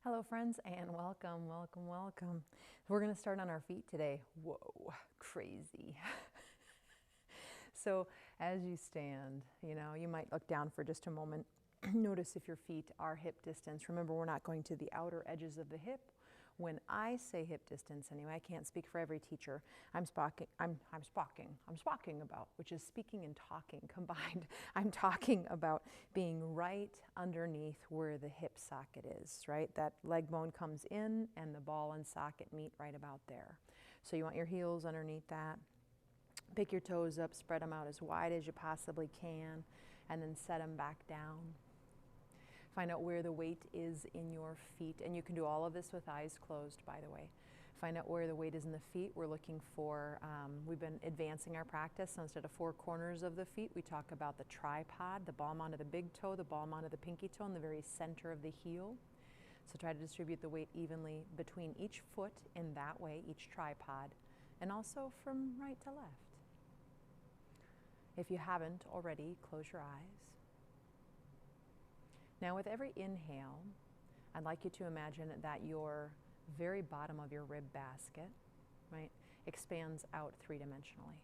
Hello friends and welcome, welcome, welcome. We're going to start on our feet today. Whoa, crazy. So as you stand, you might look down for just a moment. Notice if your feet are hip distance. Remember, we're not going to the outer edges of the hip. When I say hip distance, anyway, I can't speak for every teacher. I'm speaking about, which is speaking and talking combined. I'm talking about being right underneath where the hip socket is, right? That leg bone comes in and the ball and socket meet right about there. So you want your heels underneath that. Pick your toes up, spread them out as wide as you possibly can, and then set them back down. Find out where the weight is in your feet, and you can do all of this with eyes closed, by the way. Find out where the weight is in the feet. We're looking for, we've been advancing our practice, so instead of four corners of the feet, we talk about the tripod, the ball onto the big toe, the ball onto the pinky toe, and the very center of the heel. So try to distribute the weight evenly between each foot in that way, each tripod, and also from right to left. If you haven't already, close your eyes. Now with every inhale, I'd like you to imagine that your very bottom of your rib basket, right, expands out three-dimensionally.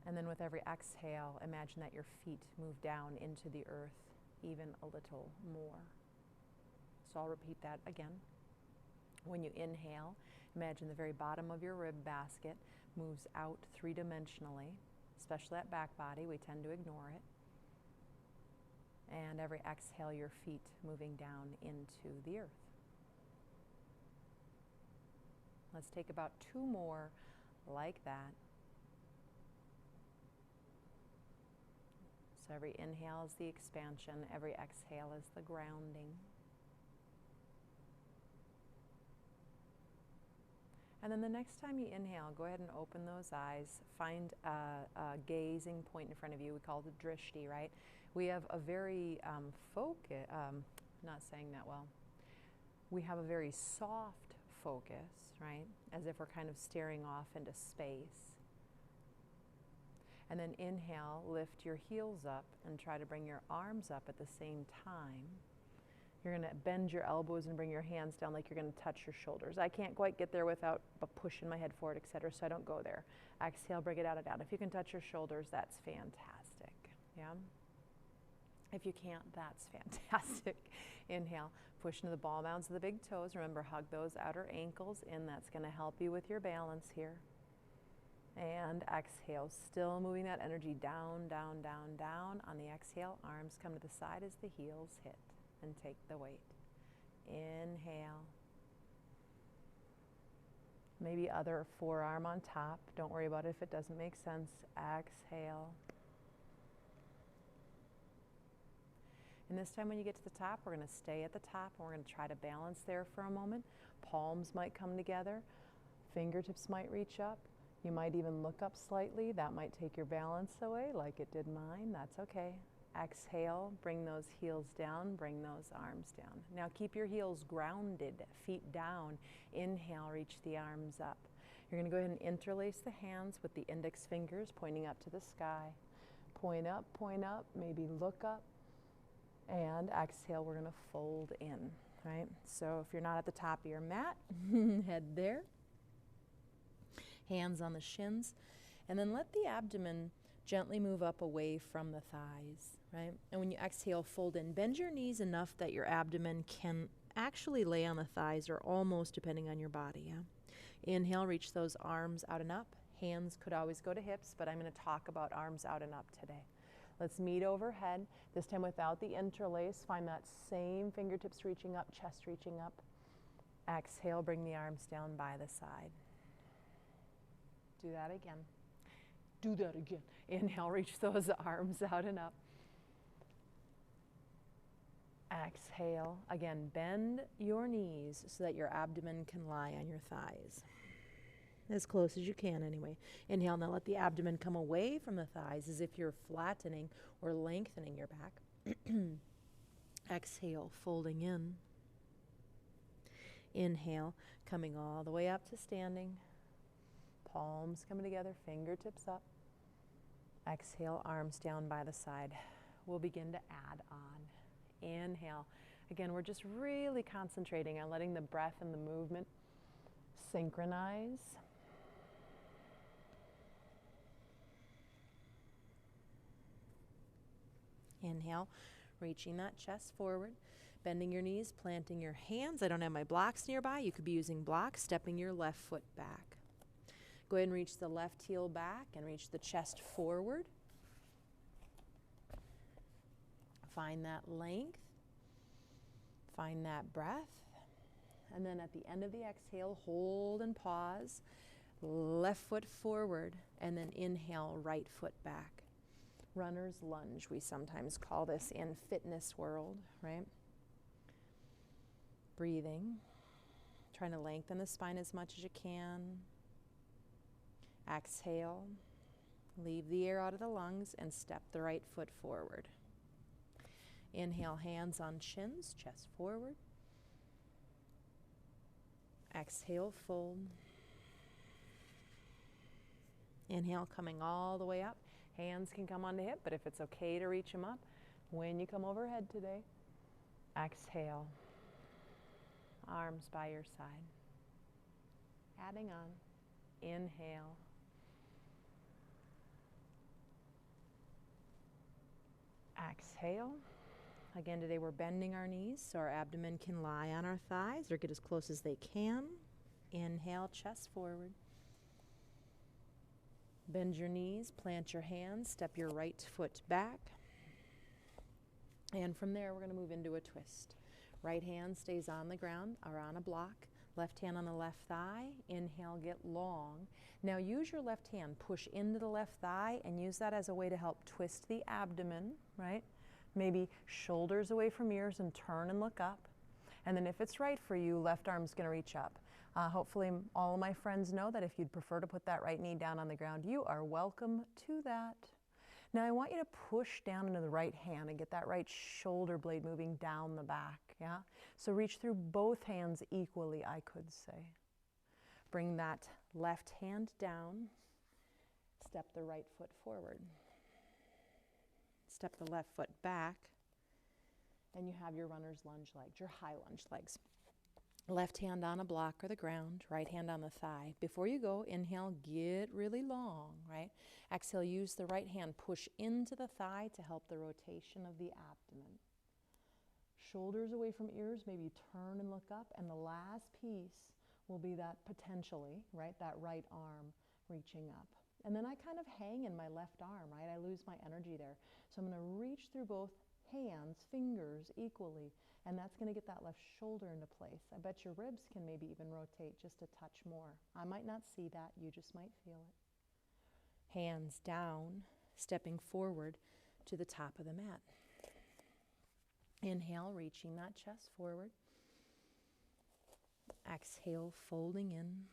And then with every exhale, imagine that your feet move down into the earth even a little more. So I'll repeat that again. When you inhale, imagine the very bottom of your rib basket moves out three-dimensionally, especially that back body. We tend to ignore it. And every exhale, your feet moving down into the earth. Let's take about two more like that. So every inhale is the expansion, every exhale is the grounding. And then the next time you inhale, go ahead and open those eyes. Find a gazing point in front of you. We call it the drishti, right? We have a very not saying that well. We have a very soft focus, right? As if we're kind of staring off into space. And then inhale, lift your heels up and try to bring your arms up at the same time. You're going to bend your elbows and bring your hands down like you're going to touch your shoulders. I can't quite get there without pushing my head forward, etc., so I don't go there. Exhale, bring it out and down. If you can touch your shoulders, that's fantastic. Yeah? If you can't, that's fantastic. Inhale, push into the ball mounds of the big toes. Remember, hug those outer ankles in. That's going to help you with your balance here. And exhale, still moving that energy down, down, down, down. On the exhale, arms come to the side as the heels hit. And take the weight. Inhale. Maybe other forearm on top. Don't worry about it if it doesn't make sense. Exhale. And this time when you get to the top, we're going to stay at the top and we're going to try to balance there for a moment. Palms might come together. Fingertips might reach up. You might even look up slightly. That might take your balance away like it did mine. That's okay. Exhale, bring those heels down, bring those arms down. Now keep your heels grounded, feet down. Inhale, reach the arms up. You're going to go ahead and interlace the hands with the index fingers pointing up to the sky. Point up, maybe look up. And exhale, we're going to fold in, right? So if you're not at the top of your mat, head there. Hands on the shins. And then let the abdomen gently move up away from the thighs, right? And when you exhale, fold in. Bend your knees enough that your abdomen can actually lay on the thighs or almost, depending on your body. Yeah? Inhale, reach those arms out and up. Hands could always go to hips, but I'm going to talk about arms out and up today. Let's meet overhead, this time without the interlace. Find that same fingertips reaching up, chest reaching up. Exhale, bring the arms down by the side. Do that again. Do that again. Inhale, reach those arms out and up. Exhale. Again, bend your knees so that your abdomen can lie on your thighs. As close as you can anyway. Inhale, now let the abdomen come away from the thighs as if you're flattening or lengthening your back. Exhale, folding in. Inhale, coming all the way up to standing. Palms coming together, fingertips up. Exhale, arms down by the side. We'll begin to add on. Inhale. Again, we're just really concentrating on letting the breath and the movement synchronize. Inhale, reaching that chest forward, bending your knees, planting your hands. I don't have my blocks nearby. You could be using blocks, stepping your left foot back. Go ahead and reach the left heel back and reach the chest forward. Find that length. Find that breath. And then at the end of the exhale, hold and pause. Left foot forward, and then inhale, right foot back. Runner's lunge, we sometimes call this in fitness world, right? Breathing, trying to lengthen the spine as much as you can. Exhale, leave the air out of the lungs and step the right foot forward. Inhale, hands on shins, chest forward. Exhale, fold. Inhale, coming all the way up. Hands can come on the hip, but if it's okay to reach them up when you come overhead today. Exhale. Arms by your side. Adding on. Inhale. Exhale. Again, today we're bending our knees so our abdomen can lie on our thighs or get as close as they can. Inhale, chest forward. Bend your knees, plant your hands, step your right foot back. And from there, we're going to move into a twist. Right hand stays on the ground or on a block. Left hand on the left thigh. Inhale, get long. Now use your left hand, push into the left thigh and use that as a way to help twist the abdomen, right? Maybe shoulders away from ears and turn and look up. And then if it's right for you, left arm's going to reach up. Hopefully all of my friends know that if you'd prefer to put that right knee down on the ground, you are welcome to that. Now I want you to push down into the right hand and get that right shoulder blade moving down the back, yeah? So reach through both hands equally, I could say. Bring that left hand down, step the right foot forward. Step the left foot back, and you have your runner's lunge legs, your high lunge legs. Left hand on a block or the ground, right hand on the thigh. Before you go, inhale, get really long, right? Exhale, use the right hand, push into the thigh to help the rotation of the abdomen. Shoulders away from ears, maybe turn and look up, and the last piece will be that potentially, right, that right arm reaching up. And then I kind of hang in my left arm, right? I lose my energy there. So I'm going to reach through both hands, fingers equally, and that's going to get that left shoulder into place. I bet your ribs can maybe even rotate just a touch more. I might not see that, you just might feel it. Hands down, stepping forward to the top of the mat. Inhale, reaching that chest forward. Exhale, folding in.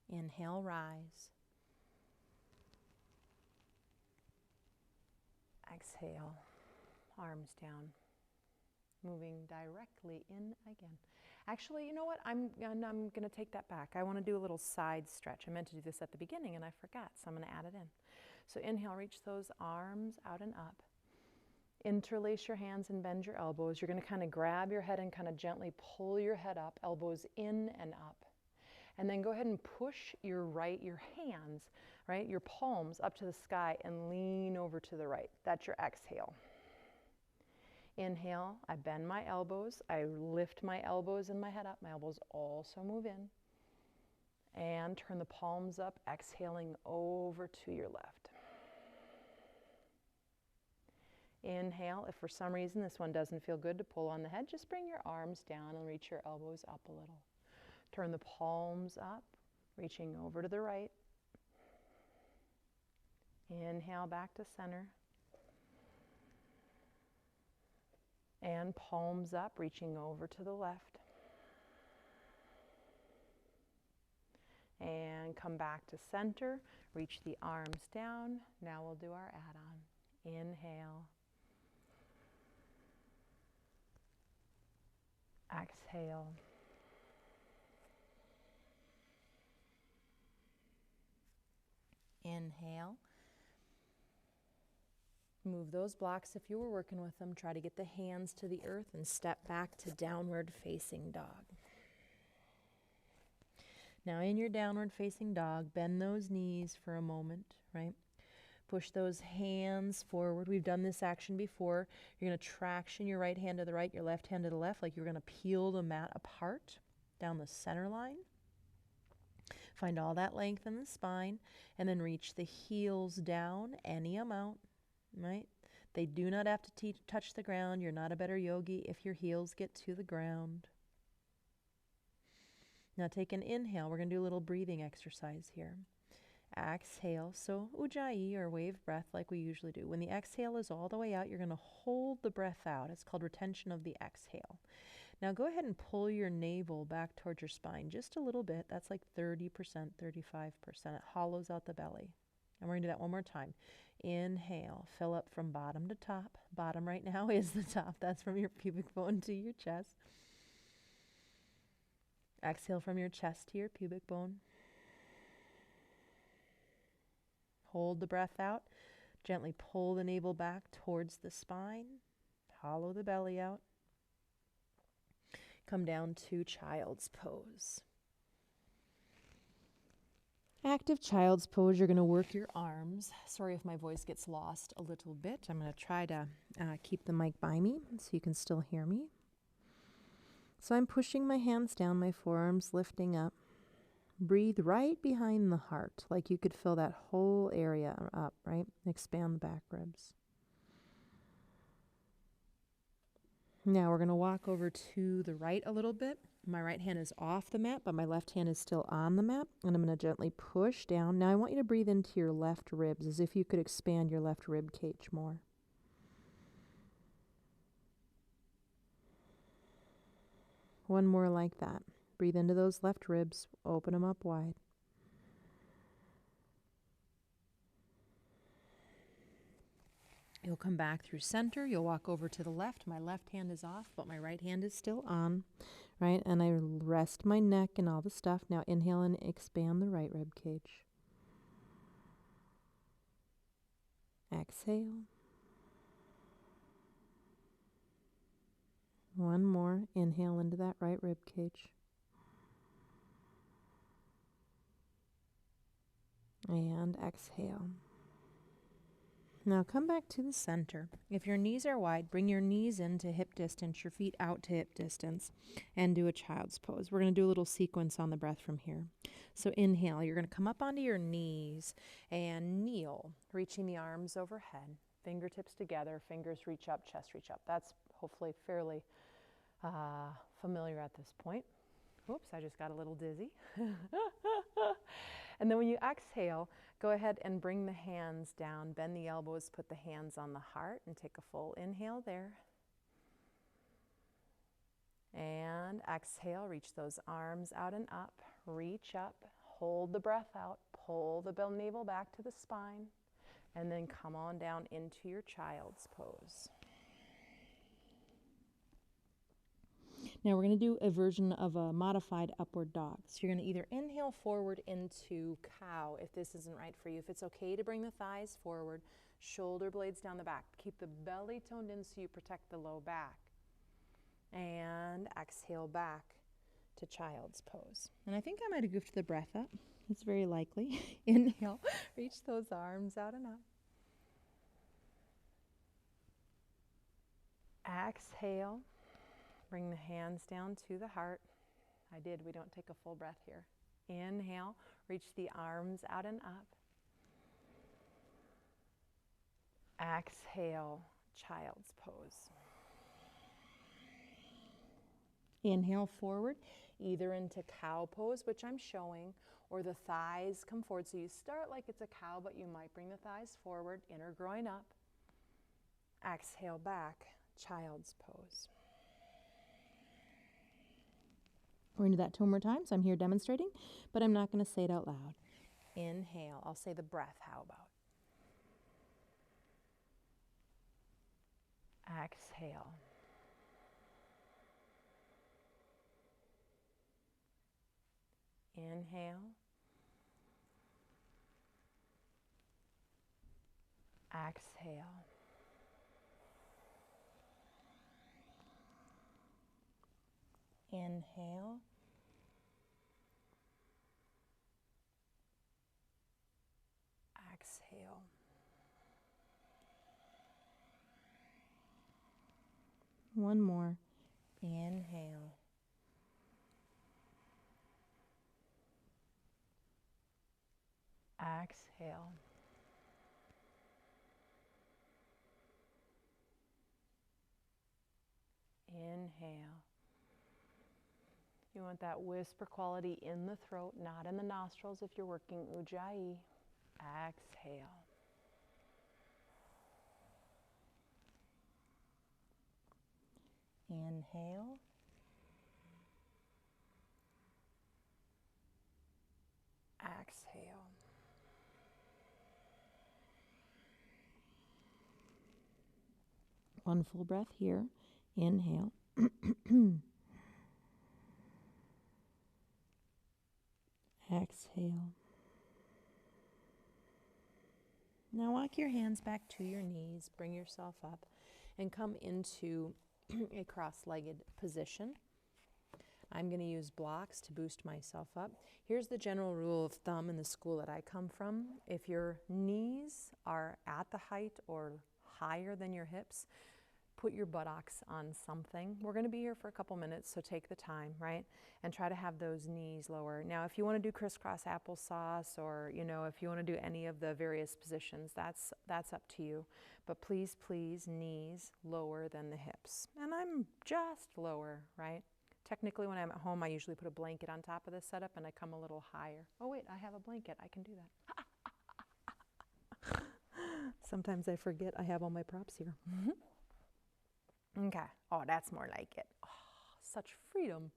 Inhale, rise. Exhale, arms down, moving directly in again. Actually, you know what? I'm going to take that back. I want to do a little side stretch. I meant to do this at the beginning and I forgot, so I'm going to add it in. So inhale, reach those arms out and up. Interlace your hands and bend your elbows. You're going to kind of grab your head and kind of gently pull your head up, elbows in and up. And then go ahead and push your hands, right, your palms up to the sky and lean over to the right. That's your exhale. Inhale, I bend my elbows. I lift my elbows and my head up. My elbows also move in. And turn the palms up, exhaling over to your left. Inhale, if for some reason this one doesn't feel good to pull on the head, just bring your arms down and reach your elbows up a little. Turn the palms up, reaching over to the right. Inhale back to center. And palms up, reaching over to the left. And come back to center, reach the arms down. Now we'll do our add-on. Inhale. Exhale. Inhale. Move those blocks if you were working with them. Try to get the hands to the earth and step back to downward facing dog. Now in your downward facing dog, bend those knees for a moment, right? Push those hands forward. We've done this action before. You're going to traction your right hand to the right, your left hand to the left, like you're going to peel the mat apart down the center line. Find all that length in the spine, and then reach the heels down any amount, right? They do not have to touch the ground. You're not a better yogi if your heels get to the ground. Now take an inhale. We're going to do a little breathing exercise here. Exhale, so ujjayi or wave breath like we usually do. When the exhale is all the way out, you're going to hold the breath out. It's called retention of the exhale. Now go ahead and pull your navel back towards your spine just a little bit. That's like 30%, 35%. It hollows out the belly. And we're going to do that one more time. Inhale, fill up from bottom to top. Bottom right now is the top. That's from your pubic bone to your chest. Exhale from your chest to your pubic bone. Hold the breath out. Gently pull the navel back towards the spine. Hollow the belly out. Come down to child's pose. Active child's pose, you're going to work your arms. Sorry if my voice gets lost a little bit. I'm going to try to keep the mic by me so you can still hear me. So I'm pushing my hands down, my forearms lifting up. Breathe right behind the heart, like you could fill that whole area up, right? Expand the back ribs. Now we're going to walk over to the right a little bit. My right hand is off the mat, but my left hand is still on the mat. And I'm going to gently push down. Now I want you to breathe into your left ribs as if you could expand your left rib cage more. One more like that. Breathe into those left ribs. Open them up wide. You'll come back through center. You'll walk over to the left. My left hand is off, but my right hand is still on, right? And I rest my neck and all the stuff. Now inhale and expand the right rib cage. Exhale. One more. Inhale into that right rib cage. And exhale. Now come back to the center. If your knees are wide, bring your knees into hip distance, your feet out to hip distance, and do a child's pose. We're going to do a little sequence on the breath from here. So inhale, you're going to come up onto your knees and kneel, reaching the arms overhead, fingertips together, fingers reach up, chest reach up. That's hopefully fairly familiar at this point. Oops, I just got a little dizzy. And then when you exhale, go ahead and bring the hands down, bend the elbows, put the hands on the heart, and take a full inhale there. And exhale, reach those arms out and up, reach up, hold the breath out, pull the navel back to the spine, and then come on down into your child's pose. Now we're going to do a version of a modified upward dog. So you're going to either inhale forward into cow if this isn't right for you. If it's okay to bring the thighs forward, shoulder blades down the back. Keep the belly toned in so you protect the low back. And exhale back to child's pose. And I think I might have goofed the breath up. It's very likely. Inhale, reach those arms out and up. Exhale. Bring the hands down to the heart. I did. We don't take a full breath here. Inhale. Reach the arms out and up. Exhale. Child's pose. Inhale forward, either into cow pose, which I'm showing, or the thighs come forward. So you start like it's a cow, but you might bring the thighs forward, inner groin up. Exhale back. Child's pose. We're going to do that 2 more times. I'm here demonstrating, but I'm not going to say it out loud. Inhale. I'll say the breath. How about? Exhale. Inhale. Exhale. Inhale. Exhale. One more. Inhale. Exhale. Inhale. You want that whisper quality in the throat, not in the nostrils if you're working Ujjayi. Exhale. Inhale. Exhale. One full breath here. Inhale. Exhale. Now walk your hands back to your knees. Bring yourself up and come into a cross-legged position. I'm going to use blocks to boost myself up. Here's the general rule of thumb in the school that I come from. If your knees are at the height or higher than your hips, put your buttocks on something. We're going to be here for a couple minutes, so take the time, right? And try to have those knees lower. Now, if you want to do crisscross applesauce, or if you want to do any of the various positions, that's up to you. But please, please, knees lower than the hips. And I'm just lower, right? Technically, when I'm at home, I usually put a blanket on top of this setup and I come a little higher. Oh wait, I have a blanket. I can do that. Sometimes I forget I have all my props here. Okay. Oh, that's more like it. Oh, such freedom.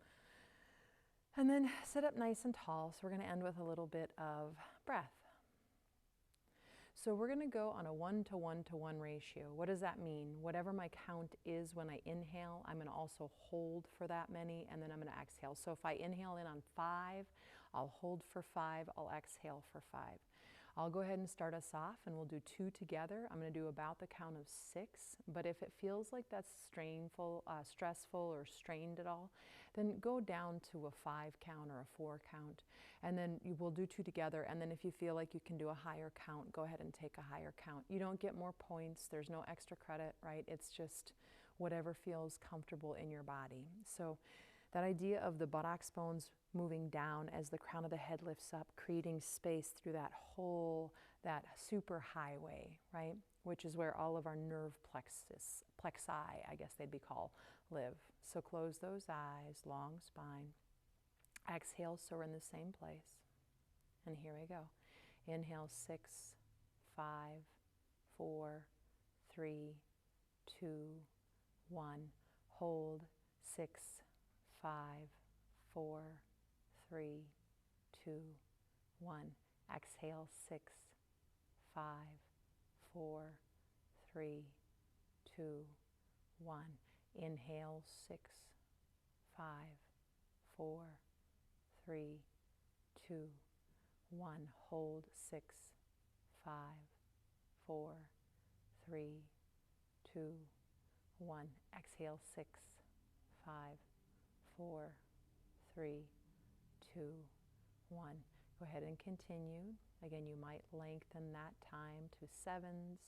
And then sit up nice and tall. So we're going to end with a little bit of breath. So we're going to go on a 1-to-1-to-1 ratio. What does that mean? Whatever my count is when I inhale, I'm going to also hold for that many, and then I'm going to exhale. So if I inhale in on 5, I'll hold for 5, I'll exhale for 5. I'll go ahead and start us off, and we'll do 2 together. I'm going to do about the count of 6, but if it feels like that's stressful or strained at all, then go down to a 5 count or a 4 count, and then we'll do 2 together, and then if you feel like you can do a higher count, go ahead and take a higher count. You don't get more points. There's no extra credit, right? It's just whatever feels comfortable in your body. So that idea of the buttocks bones moving down as the crown of the head lifts up, creating space through that super highway, right? Which is where all of our nerve plexi, I guess they'd be called, live. So close those eyes, long spine. Exhale, so we're in the same place. And here we go. Inhale, 6, 5, 4, 3, 2, 1. Hold, 6, 5, 4, 3, 2, 1. Exhale, 6, 5, 4, 3, 2, 1. Inhale, 6, 5, 4, 3, 2, 1. Hold, 6, 5, 4, 3, 2, 1. Exhale, 6, 5, 4, 3, 2, 1. Go ahead and continue. Again, you might lengthen that time to 7s,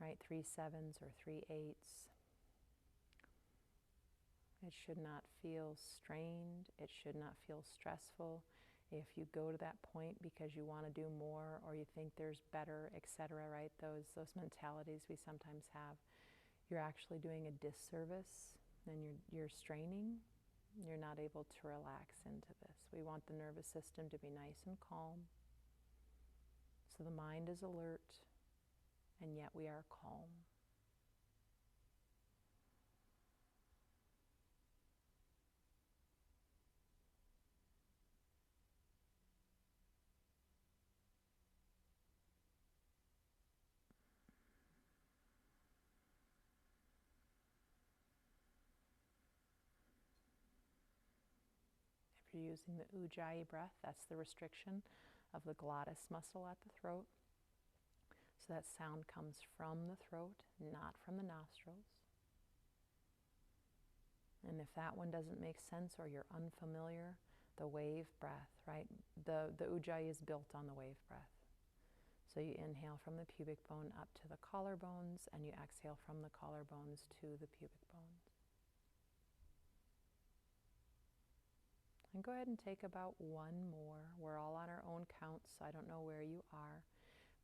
right? 3 7s or 3 8s. It should not feel strained. It should not feel stressful. If you go to that point because you want to do more or you think there's better, etc., right? Those mentalities we sometimes have, you're actually doing a disservice and you're straining. You're not able to relax into this. We want the nervous system to be nice and calm. So the mind is alert, and yet we are calm. If you're using the Ujjayi breath, that's the restriction of the glottis muscle at the throat. So that sound comes from the throat, not from the nostrils. And if that one doesn't make sense or you're unfamiliar, the wave breath, right? The Ujjayi is built on the wave breath. So you inhale from the pubic bone up to the collarbones, and you exhale from the collarbones to the pubic bones. And go ahead and take about one more. We're all on our own counts, so I don't know where you are.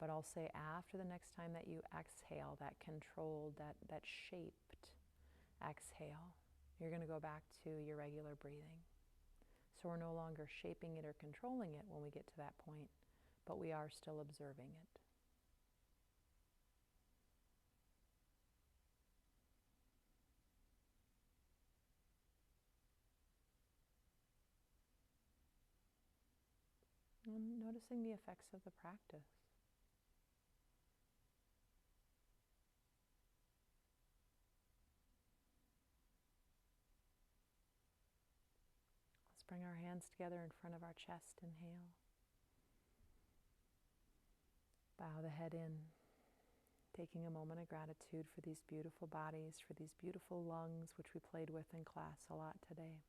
But I'll say after the next time that you exhale, that controlled, that shaped exhale, you're going to go back to your regular breathing. So we're no longer shaping it or controlling it when we get to that point, but we are still observing it. And noticing the effects of the practice. Let's bring our hands together in front of our chest. Inhale. Bow the head in, taking a moment of gratitude for these beautiful bodies, for these beautiful lungs, which we played with in class a lot today.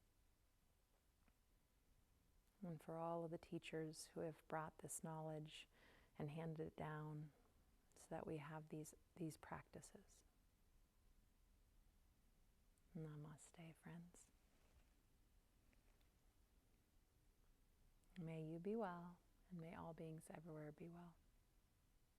And for all of the teachers who have brought this knowledge and handed it down so that we have these practices. Namaste, friends. May you be well, and may all beings everywhere be well.